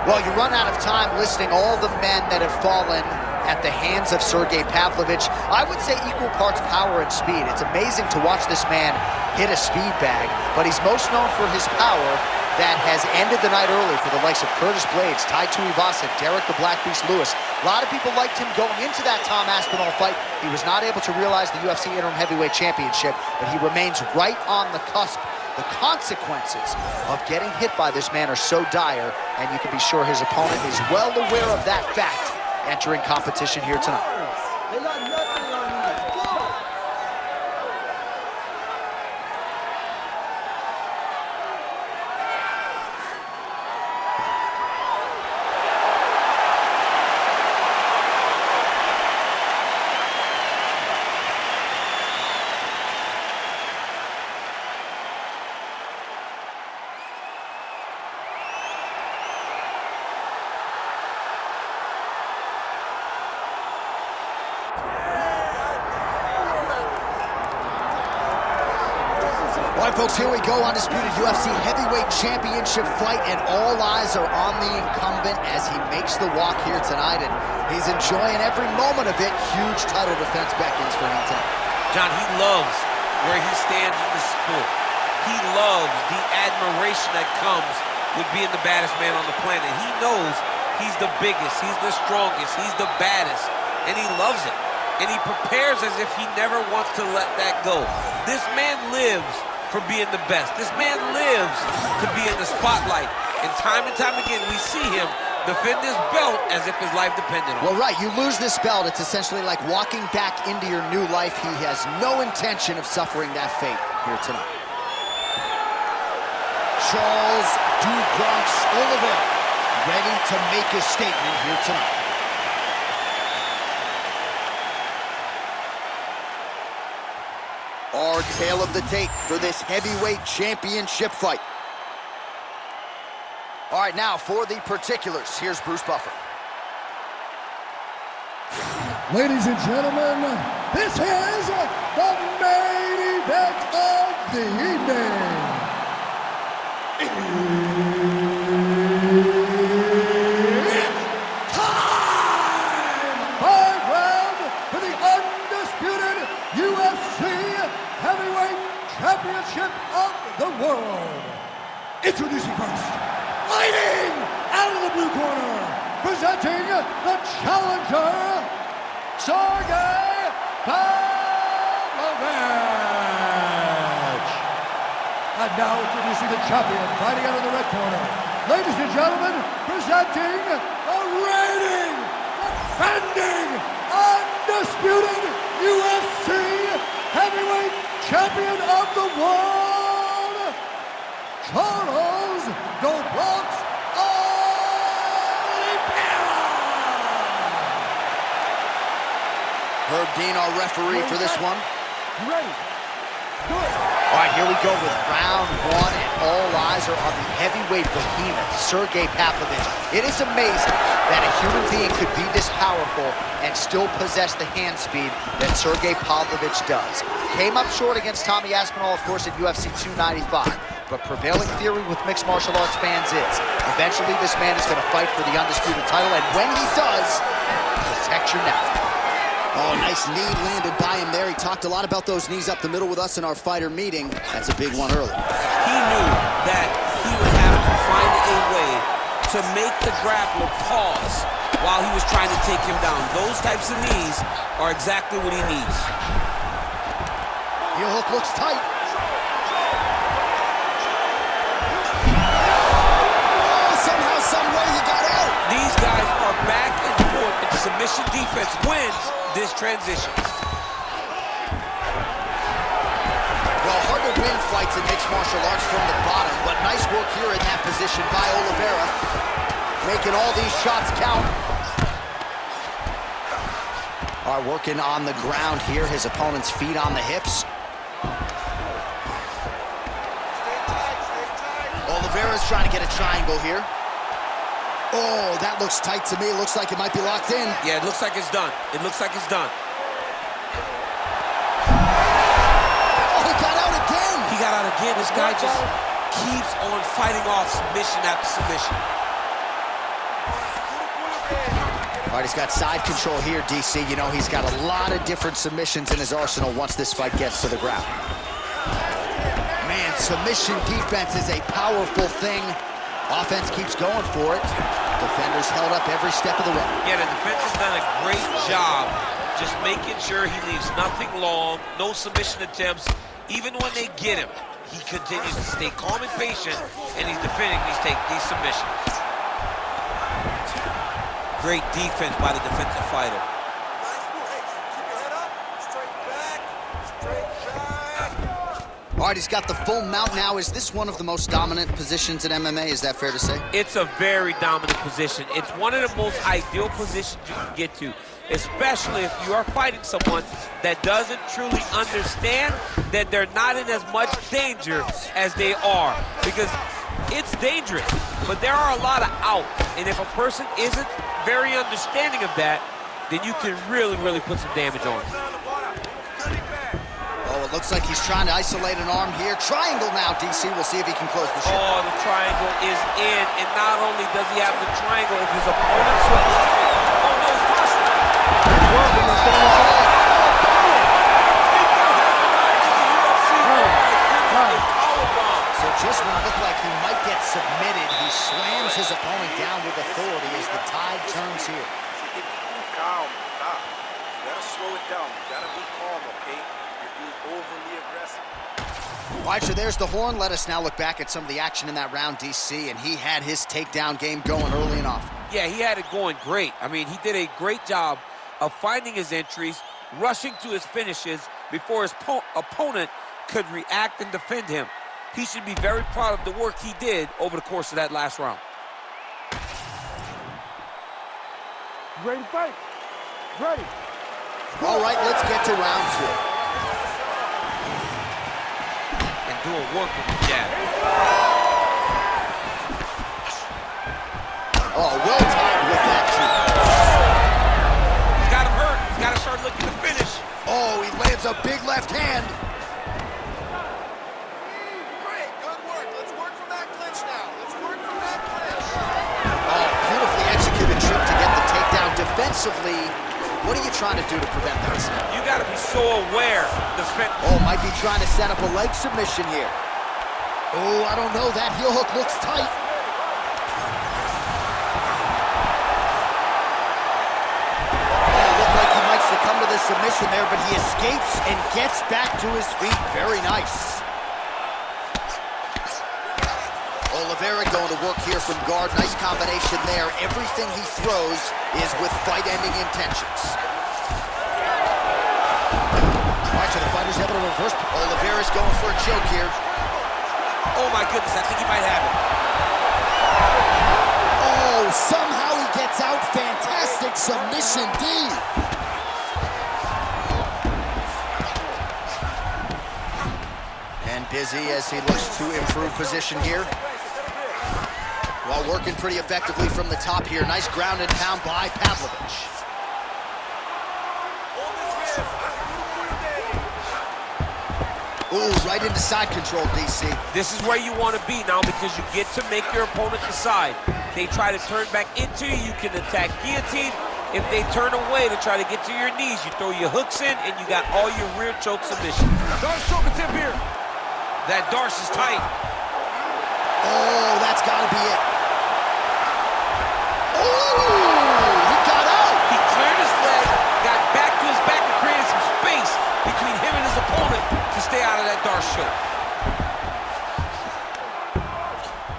Well, you run out of time listing all the men that have fallen at the hands of Sergei Pavlovich. I would say equal parts power and speed. It's amazing to watch this man hit a speed bag, but he's most known for his power that has ended the night early for the likes of Curtis Blades, Tai Tuivasa, Derek the Black Beast Lewis. A lot of people liked him going into that Tom Aspinall fight. He was not able to realize the UFC Interim Heavyweight Championship, but he remains right on the cusp. The consequences of getting hit by this man are so dire, and you can be sure his opponent is well aware of that fact entering competition here tonight. They got nothing on you. All right, folks, here we go. Undisputed UFC Heavyweight Championship fight, and all eyes are on the incumbent as he makes the walk here tonight, and he's enjoying every moment of it. Huge title defense beckons for him tonight. John, he loves where he stands in the sport. He loves the admiration that comes with being the baddest man on the planet. He knows he's the biggest, he's the strongest, he's the baddest, and he loves it. And he prepares as if he never wants to let that go. This man lives for being the best. This man lives to be in the spotlight. And time again, we see him defend this belt as if his life depended on it. Well, right, you lose this belt, it's essentially like walking back into your new life. He has no intention of suffering that fate here tonight. Charles Du Bronx Oliveira, ready to make his statement here tonight. Our tale of the tape for this heavyweight championship fight. All right, now for the particulars, here's Bruce Buffer. Ladies and gentlemen, this is the main event of the evening. It's time! 5 rounds for the undisputed UFC Heavyweight Championship of the world. Introducing first, fighting out of the blue corner, presenting the challenger, Sergei Pavlovich. And now introducing the champion, fighting out of the red corner. Ladies and gentlemen, presenting the reigning, defending, undisputed UFC Heavyweight Champion of the world, Charles Du Bronx Oliveira. Herb Dean, our referee for this one. Ready. Good. All right, here we go with round one, and all eyes are on the heavyweight behemoth, Sergei Pavlovich. It is amazing that a human being could be this powerful and still possess the hand speed that Sergei Pavlovich does. Came up short against Tommy Aspinall, of course, at UFC 295. But prevailing theory with mixed martial arts fans is eventually this man is going to fight for the undisputed title, and when he does, protect your neck. Oh, nice knee landed by him there. He talked a lot about those knees up the middle with us in our fighter meeting. That's a big one early. He knew that he would have to find a way to make the grappler pause while he was trying to take him down. Those types of knees are exactly what he needs. Heel hook looks tight. Somehow, some way, he got out. These guys are back and forth, and submission defense wins this transition. Well, hard to win fights in mixed martial arts from the bottom, but nice work here in that position by Oliveira, making all these shots count. All right, working on the ground here, his opponent's feet on the hips. Oliveira's trying to get a triangle here. Oh, that looks tight to me. It looks like it might be locked in. Yeah, it looks like it's done. It looks like it's done. Oh, he got out again. He got out again. This guy just keeps on fighting off submission after submission. All right, he's got side control here, DC. You know, he's got a lot of different submissions in his arsenal once this fight gets to the ground. Man, submission defense is a powerful thing. Offense keeps going for it. Defenders held up every step of the way. Yeah, the defense has done a great job just making sure he leaves nothing long, no submission attempts. Even when they get him, he continues to stay calm and patient, and he's defending these submissions. Great defense by the defensive fighter. All right, he's got the full mount now. Is this one of the most dominant positions in MMA? Is that fair to say? It's a very dominant position. It's one of the most ideal positions you can get to, especially if you are fighting someone that doesn't truly understand that they're not in as much danger as they are. Because it's dangerous, but there are a lot of outs. And if a person isn't very understanding of that, then you can really, really put some damage on them. Oh, it looks like he's trying to isolate an arm here. Triangle now, DC. We'll see if he can close the show. Oh, the triangle is in, and not only does he have the triangle, if his opponent switches. Oh, no, it's possible. He's working this thing. So just when it looked like he might get submitted, he slams his opponent down with authority as the tide turns here. Calm, stop. You gotta slow it down. You gotta be calm, okay? You're being overly aggressive. All right, so there's the horn. Let us now look back at some of the action in that round, DC, and he had his takedown game going early and often. Yeah, he had it going great. I mean, he did a great job of finding his entries, rushing to his finishes before his opponent could react and defend him. He should be very proud of the work he did over the course of that last round. Ready to fight? Ready. All right, let's get to round two. And doing work with the jab. Oh, well timed with that too. He's got him hurt. He's got to start looking to finish. Oh, he lands a big left hand. Great, good work. Let's work from that clinch now. Let's work from that clinch. Oh, beautifully executed trip to get the takedown. Defensively, what are you trying to do to prevent this? You got to be so aware. Oh, might be trying to set up a leg submission here. Oh, I don't know. That heel hook looks tight. Looked like he might succumb to the submission there, but he escapes and gets back to his feet. Very nice. Oliveira going to work here from guard. Nice combination there. Everything he throws is with fight-ending intentions. All right, so the fighter's able to reverse. Oliveira's going for a choke here. Oh, my goodness, I think he might have it. Oh, somehow he gets out. Fantastic submission D. And busy as he looks to improve position here. While working pretty effectively from the top here. Nice ground and pound by Pavlovich. Ooh, right into side control, DC. This is where you want to be now because you get to make your opponent decide. They try to turn back into you, you can attack guillotine. If they turn away to try to get to your knees, you throw your hooks in and you got all your rear choke submissions. Darce choke attempt here. That Darce is tight. Oh, that's got to be it. Oh, he got out. He cleared his leg, got back to his back and created some space between him and his opponent to stay out of that Darce choke.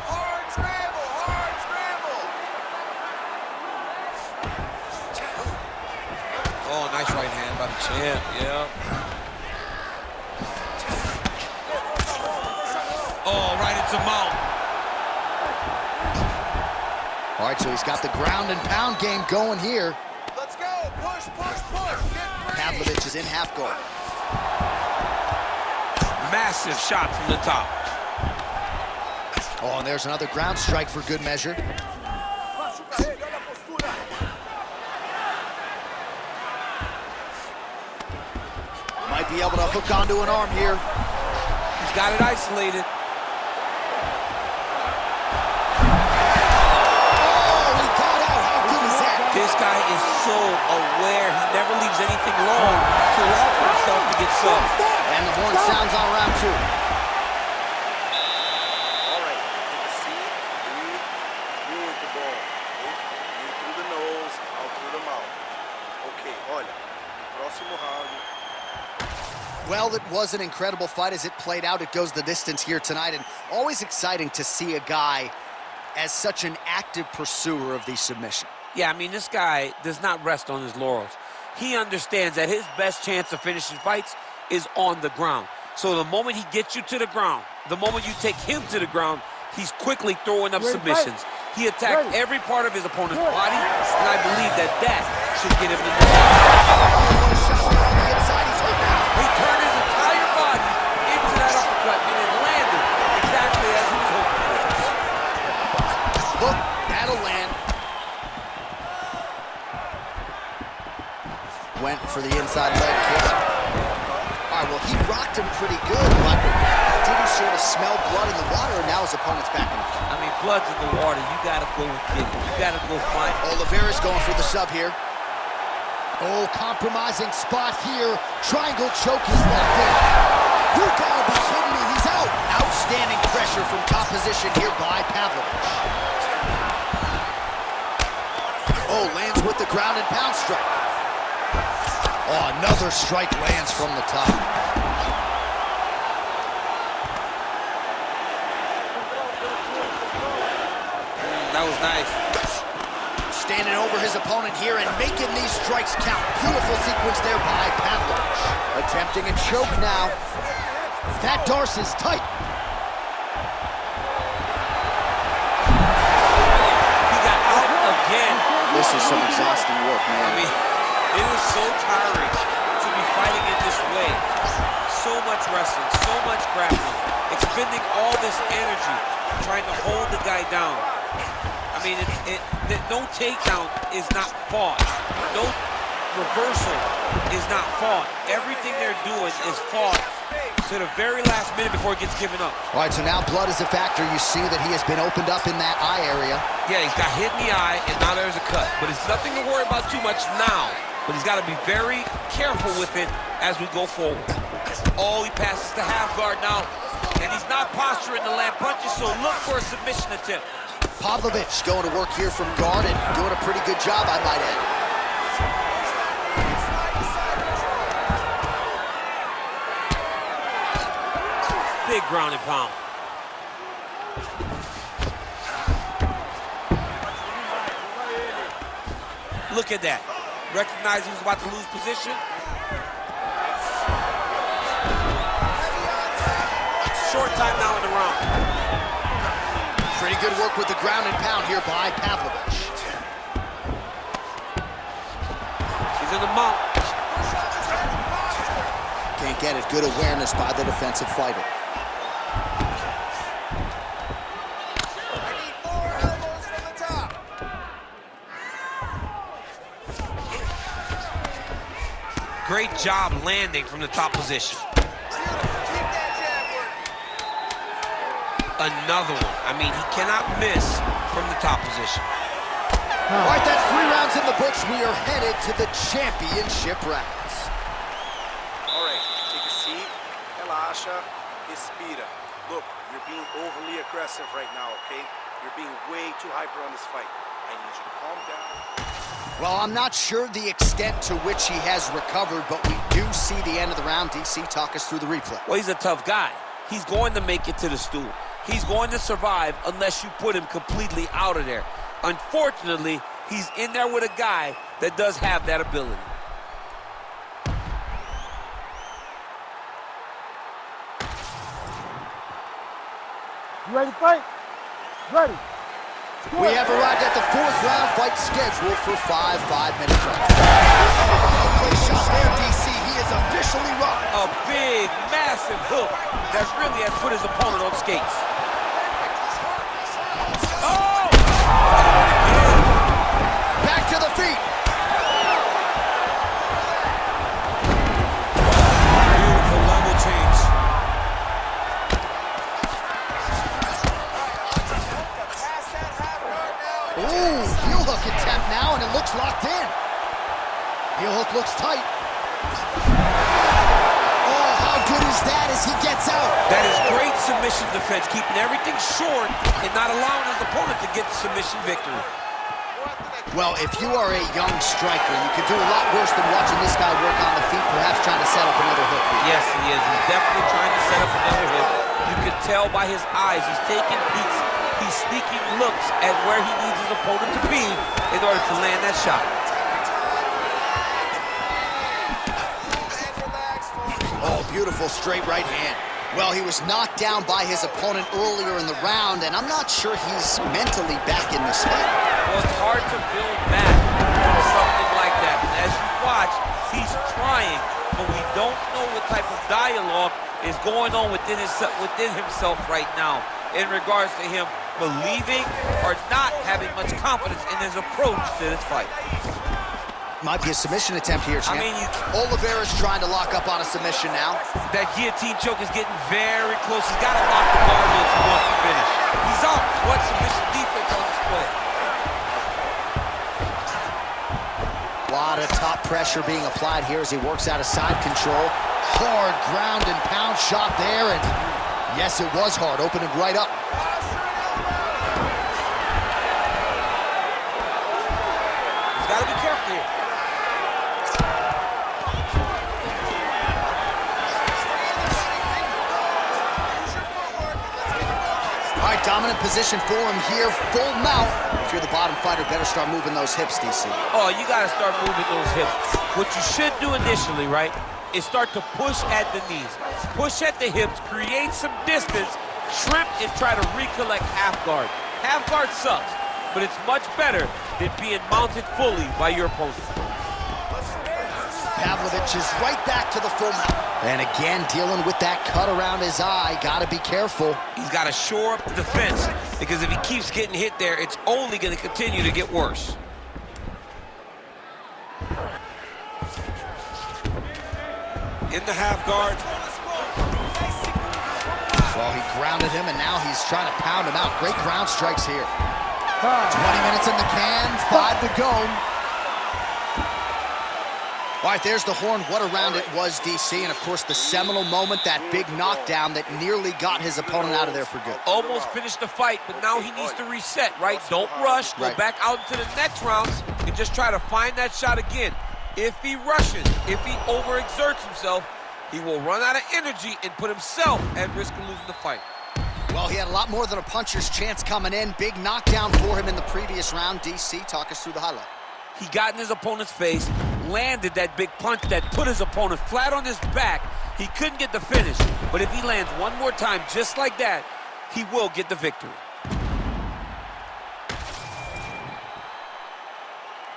Hard scramble, hard scramble. Oh, nice right hand by the champ, yeah. Oh, right into mount. All right, so he's got the ground and pound game going here. Let's go. Push, push, push. Get ready. Pavlovich is in half guard. Massive shot from the top. Oh, and there's another ground strike for good measure. Might be able to hook onto an arm here. He's got it isolated. Oh, he got out. How good is that? This guy is so aware. He never leaves anything long to allow for himself to get subbed. And the horn sounds on round 2. All right, take a seat, breathe, through with the ball. Okay? In through the nose, out through the mouth. Okay, olha, próximo round. Well, it was an incredible fight as it played out. It goes the distance here tonight, and always exciting to see a guy as such an active pursuer of the submission. Yeah, I mean, this guy does not rest on his laurels. He understands that his best chance of finishing fights is on the ground. So the moment he gets you to the ground, the moment you take him to the ground, he's quickly throwing up submissions. He attacked every part of his opponent's body, and I believe that should get him the He turned his entire body into that uppercut, and it landed exactly as he was hoping for. Look, that'll land. Went for the inside leg kick. All right, well, he rocked him pretty good, but didn't sort of smell blood in the water, and now his opponent's back in the fight. I mean, blood's in the water. You got to go and get it. You got to go find it. Oliveira's going for the sub here. Oh, compromising spot here. Triangle choke is locked in. You gotta be kidding me, he's out. Outstanding pressure from top position here by Pavlovich. Oh, lands with the ground and pound strike. Oh, another strike lands from the top. That was nice. Standing over his opponent here and making these strikes count. Beautiful sequence there by Pavlovich. Attempting a choke now. That Darce is tight. He got out again. This is some exhausting work, man. I mean, it was so tiring to be fighting in this way. So much wrestling, so much grappling, expending all this energy trying to hold the guy down. I mean, no takedown is not fought. No reversal is not fought. Everything they're doing is fought to the very last minute before it gets given up. All right, so now blood is a factor. You see that he has been opened up in that eye area. Yeah, he's got hit in the eye, and now there's a cut. But it's nothing to worry about too much now. But he's got to be very careful with it as we go forward. Oh, he passes the half guard now, and he's not posturing to land punches, so look for a submission attempt. Pavlovich going to work here from guard and doing a pretty good job, I might add. Big ground and pound. Look at that. Recognized he was about to lose position. Short time now in the round. Pretty good work with the ground and pound here by Pavlovich. He's in the mount. Can't get it. Good awareness by the defensive fighter. Great job landing from the top position. Another one. I mean, he cannot miss from the top position. All right, that's 3 rounds in the books. We are headed to the championship rounds. All right, take a seat, relaxa, respira. Look, you're being overly aggressive right now, okay? You're being way too hyper on this fight. I need you to calm down. Well, I'm not sure the extent to which he has recovered, but we do see the end of the round. DC, talk us through the replay. Well, he's a tough guy. He's going to make it to the stool. He's going to survive unless you put him completely out of there. Unfortunately, he's in there with a guy that does have that ability. You ready to fight? Ready. We have arrived at the 4th round fight scheduled for 5 5-minute rounds. Place shot there, DC. He is officially rocked. A big, massive hook that really has put his opponent on skates. Oh! Back to the feet. Beautiful level change. Ooh, heel hook attempt now, and it looks locked in. Heel hook looks tight. Oh, how good is that as he gets out? That is great submission defense, keeping everything short and not allowing his opponent to get the submission victory. Well, if you are a young striker, you could do a lot worse than watching this guy work on the feet, perhaps trying to set up another hook. Yes, he is. He's definitely trying to set up another hit. You can tell by his eyes. He's taking peeks. He's sneaking looks at where he needs his opponent to be in order to land that shot. Oh, beautiful straight right hand. Well, he was knocked down by his opponent earlier in the round, and I'm not sure he's mentally back in this fight. Well, it's hard to build back from something like that. And as you watch, he's trying, but we don't know what type of dialogue is going on within himself right now in regards to him believing or not having much confidence in his approach to this fight. Might be a submission attempt here, champ. I mean, Oliveira's trying to lock up on a submission now. That guillotine choke is getting very close. He's got to lock the guard if he wants to finish. He's up. What submission defense on display? A lot of top pressure being applied here as he works out of side control. Hard ground and pound shot there, and yes, it was hard, opening right up. He's got to be careful here. All right, dominant position for him here, full mount. If you're the bottom fighter, better start moving those hips, DC. Oh, you got to start moving those hips. What you should do initially, right, is start to push at the knees. Push at the hips, create some distance, shrimp, and try to recollect half guard. Half guard sucks, but it's much better than being mounted fully by your opponent. Pavlovich is right back to the full mount. And again, dealing with that cut around his eye. Got to be careful. He's got to shore up the defense, because if he keeps getting hit there, it's only going to continue to get worse. In the half guard. Well, he grounded him, and now he's trying to pound him out. Great ground strikes here. 20 minutes in the can, 5 to go. All right, there's the horn. What a round it was, DC. And, of course, the seminal moment, that big knockdown that nearly got his opponent out of there for good. Almost finished the fight, but now he needs to reset, right? Don't rush. Go back out into the next round and just try to find that shot again. If he rushes, if he overexerts himself, he will run out of energy and put himself at risk of losing the fight. Well, he had a lot more than a puncher's chance coming in. Big knockdown for him in the previous round. DC, talk us through the highlight. He got in his opponent's face, landed that big punch that put his opponent flat on his back. He couldn't get the finish, but if he lands one more time just like that, he will get the victory.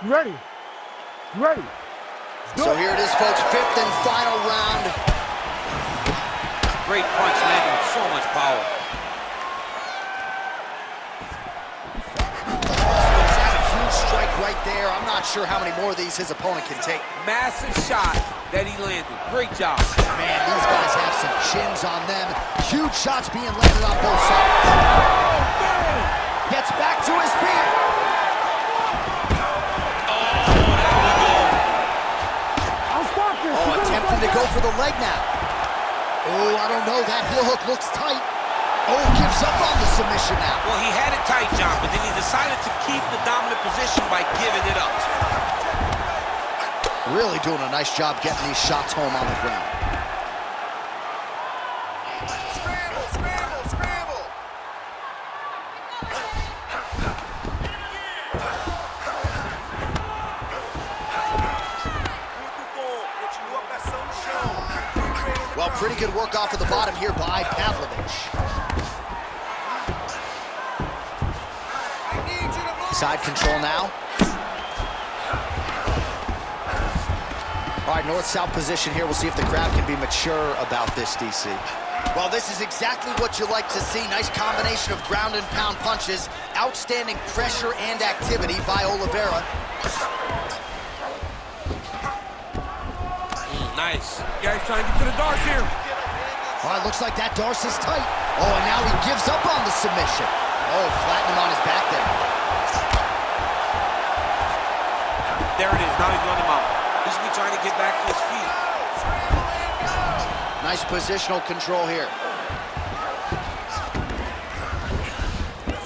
You ready? You ready? So here it is, folks, 5th and final round. Great punch landed with so much power. Strike right there. I'm not sure how many more of these his opponent can take. Massive shot that he landed. Great job. Man, these guys have some chins on them. Huge shots being landed on both sides. Gets back to his feet. I'll stop this. Oh, attempting to go for the leg now. Oh, I don't know. That heel hook looks tight. Oh, gives up on the submission now. Well, he had it tight, John, but then he decided to keep the dominant position by giving it up. Really doing a nice job getting these shots home on the ground. Scramble, scramble, scramble. Well, pretty good work off of the bottom here by Pavlovich. Side control now. All right, north-south position here. We'll see if the crowd can be mature about this, DC. Well, this is exactly what you like to see. Nice combination of ground and pound punches. Outstanding pressure and activity by Oliveira. Nice. Guys trying to get to the darts here. All right, looks like that darce is tight. Oh, and now he gives up on the submission. Oh, flatten him on his back there. There it is. Now he's running him out. He's Nice positional control here.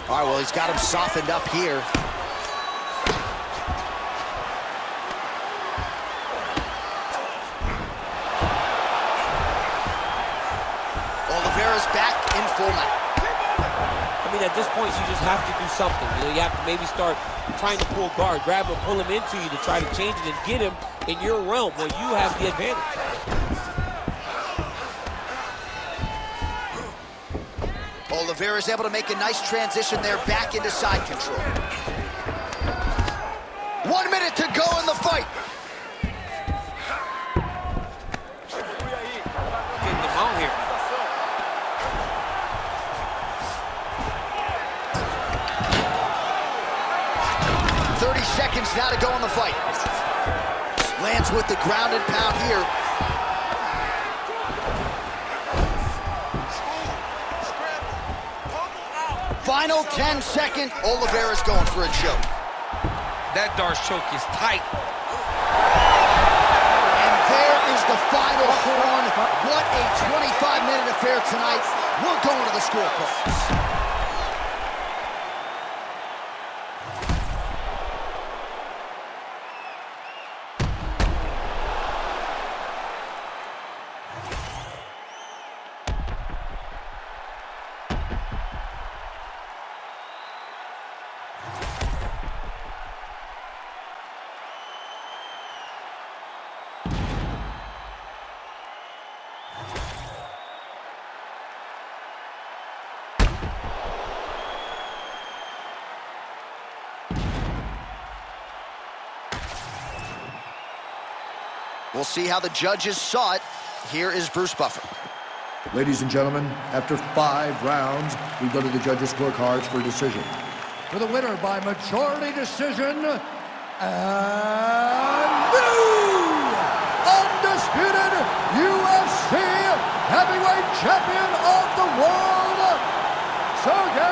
All right, well, he's got him softened up here. Oliveira's back in full mount. I mean, at this point, you just have to do something. You know, you have to maybe start trying to pull guard, grab him, pull him into you to try to change it and get him in your realm where you have the advantage. Oliveira's able to make a nice transition there back into side control. 1 minute to go in the fight. Getting him out here. Seconds now to go in the fight. Lands with the ground and pound here. Final 10 seconds. Oliveira's going for a choke. That Darce choke is tight. And there is the final one. What a 25-minute affair tonight. We're going to the scorecards. We'll see how the judges saw it. Here is Bruce Buffer. Ladies and gentlemen, after 5 rounds, we go to the judges' scorecards for a decision. For the winner by majority decision, and new undisputed UFC heavyweight champion of the world, Sergei